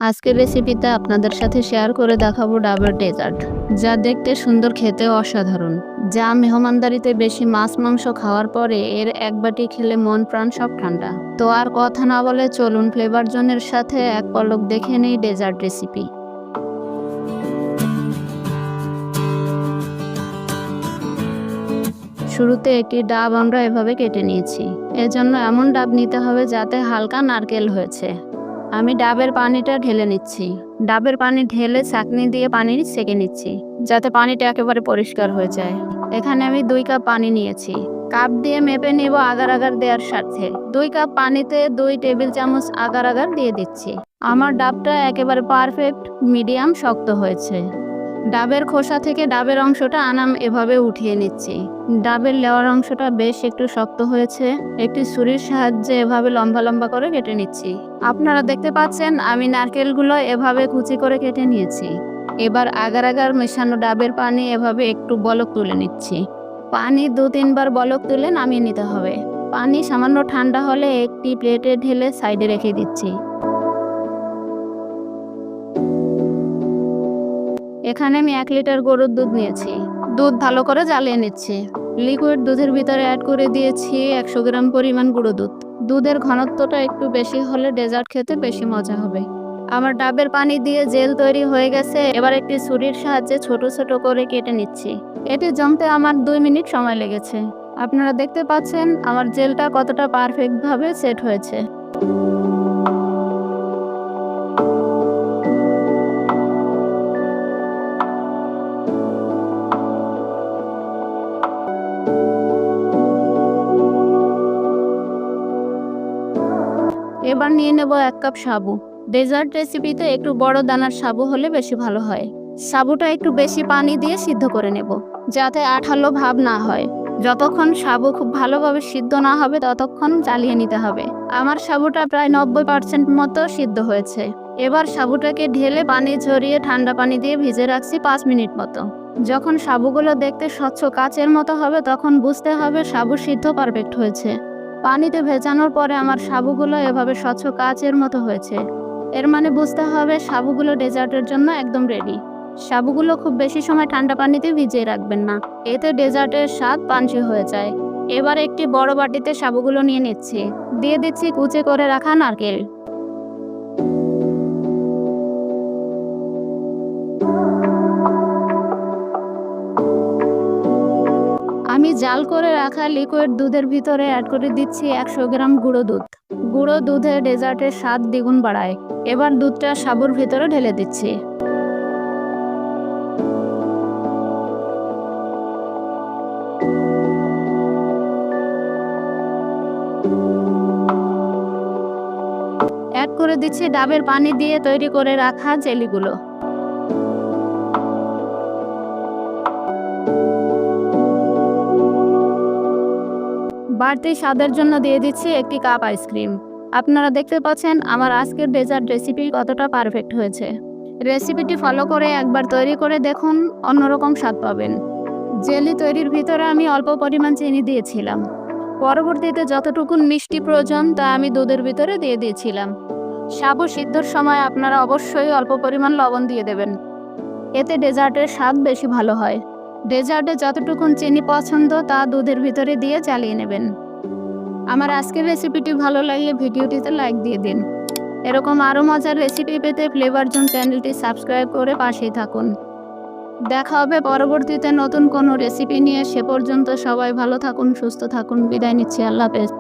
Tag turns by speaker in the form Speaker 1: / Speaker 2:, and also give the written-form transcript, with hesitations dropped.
Speaker 1: আজকের রেসিপিতে আপনাদের সাথে শেয়ার করে দেখাবো ডাবের ডেজার্ট, যা দেখতে সুন্দর, খেতেও অসাধারণ। যা মেহমানদারিতে বেশি মাছ মাংস খাওয়ার পরে এর এক বাটি খেলে মন প্রাণ সব ঠান্ডা। তো আর কথা না বলে চলুন ফ্লেভার জোনের সাথে এক পলক দেখে নেই ডেজার্ট রেসিপি। শুরুতে একটি ডাব আমরা এভাবে কেটে নিয়েছি। এজন্য এমন ডাব নিতে হবে যাতে হালকা নারকেল হয়েছে। আমি ডাবের পানিটা ঢেলে নিচ্ছি। ডাবের পানি ঢেলে ছাঁকনি দিয়ে পানি সেকে নিচ্ছি, যাতে পানিটা একেবারে পরিষ্কার হয়ে যায়। এখানে আমি 2 কাপ পানি নিয়েছি। কাপ দিয়ে মেপে নেব আগার আগার দেওয়ার সাথে। 2 কাপ পানিতে 2 টেবিল চামচ আগার আগার দিয়ে দিচ্ছি। আমার ডাবটা একেবারে পারফেক্ট মিডিয়াম শক্ত হয়েছে। ডাবের খোসা থেকে ডাবের অংশটা আনাম এভাবে উঠিয়ে নিচ্ছি। ডাবের লেওয়ার অংশটা বেশ একটু শক্ত হয়েছে। একটি ছুরির সাহায্যে এভাবে লম্বা লম্বা করে কেটে নিচ্ছি। আপনারা দেখতে পাচ্ছেন আমি নারকেলগুলো এভাবে কুচি করে কেটে নিয়েছি। এবার আগার আগার মেশানো ডাবের পানি এভাবে একটু বলক তুলে নিচ্ছি। পানি 2-3 বার বলক তুলে নামিয়ে নিতে হবে। পানি সামান্য ঠান্ডা হলে একটি প্লেটে ঢেলে সাইডে রেখে দিচ্ছি। এখানে আমি 1 লিটার গরুর দুধ নিয়েছি। দুধ ভালো করে জ্বালিয়ে নিচ্ছি। লিকুইড দুধের ভিতরে অ্যাড করে দিয়েছি 100 গ্রাম পরিমাণ গুঁড়ো দুধ। দুধের ঘনত্বটা একটু বেশি হলে ডেজার্ট খেতে বেশি মজা হবে। আমার ডাবের পানি দিয়ে জেল তৈরি হয়ে গেছে। এবার একটি ছুরির সাহায্যে ছোট ছোট করে কেটে নিচ্ছি। এটি জমতে আমার 2 মিনিট সময় লেগেছে। আপনারা দেখতে পাচ্ছেন আমার জেলটা কতটা পারফেক্টভাবে সেট হয়েছে। এবার নিয়ে নেব 1 কাপ সাবু। ডেজার্ট রেসিপিতে একটু বড় দানার সাবু হলে বেশি ভালো হয়। সাবুটা একটু বেশি পানি দিয়ে সিদ্ধ করে নেব, যাতে আঠালো ভাব না হয়। যতক্ষণ সাবু খুব ভালোভাবে সিদ্ধ না হবে ততক্ষণ জ্বালিয়ে নিতে হবে। আমার সাবুটা প্রায় 90% মতো সিদ্ধ হয়েছে। এবার সাবুটাকে ঢেলে পানি ঝরিয়ে ঠান্ডা পানি দিয়ে ভিজে রাখছি 5 মিনিট মতো। যখন সাবুগুলো দেখতে স্বচ্ছ কাচের মতো হবে তখন বুঝতে হবে সাবু সিদ্ধ পারফেক্ট হয়েছে। পানিতে ভেজানোর পরে আমার সাবুগুলো এভাবে স্বচ্ছ কাচের মতো হয়েছে। এর মানে বুঝতে হবে সাবুগুলো ডেজার্টের জন্য একদম রেডি। সাবুগুলো খুব বেশি সময় ঠান্ডা পানিতে ভিজিয়ে রাখবেন না, এতে ডেজার্টের স্বাদ পাঞ্চে হয়ে যায়। এবার একটি বড় বাটিতে সাবুগুলো নিয়ে নিচ্ছি। দিয়ে দিচ্ছি কুচি করে রাখা নারকেল। আমি জাল করে রাখা লিকুইড দুধের ভিতরে অ্যাড করে দিচ্ছি 100 গ্রাম গুঁড়ো দুধ। গুঁড়ো দুধে ডেজার্টের স্বাদ দ্বিগুণ বাড়ায়। এবার দুধটা সাবুর ভিতরে ঢেলে দিচ্ছি। অ্যাড করে দিচ্ছি ডাবের পানি দিয়ে তৈরি করে রাখা জেলিগুলো। বাড়তি স্বাদের জন্য দিয়ে দিচ্ছি 1 কাপ আইসক্রিম। আপনারা দেখতে পাচ্ছেন আমার আজকের ডেজার্ট রেসিপি কতটা পারফেক্ট হয়েছে। রেসিপিটি ফলো করে একবার তৈরি করে দেখুন, অন্যরকম স্বাদ পাবেন। জেলি তৈরির ভিতরে আমি অল্প পরিমাণ চিনি দিয়েছিলাম। পরবর্তীতে যতটুকু মিষ্টি প্রয়োজন তা আমি দুধের ভিতরে দিয়ে দিয়েছিলাম। সাবু সিদ্ধর সময় আপনারা অবশ্যই অল্প পরিমাণ লবণ দিয়ে দেবেন, এতে ডেজার্টের স্বাদ বেশি ভালো হয়। ডেজার্টে যতটুকু চিনি পছন্দ তা দুধের ভিতরে দিয়ে চালিয়ে নেবেন। আমার আজকের রেসিপিটি ভালো লাগলে ভিডিওটিতে লাইক দিয়ে দিন। এরকম আরও মজার রেসিপি পেতে ফ্লেভার জোন চ্যানেলটি সাবস্ক্রাইব করে পাশেই থাকুন। দেখা হবে পরবর্তীতে নতুন কোনো রেসিপি নিয়ে। সে পর্যন্ত সবাই ভালো থাকুন, সুস্থ থাকুন। বিদায় নিচ্ছি। আল্লাহ হাফেজ।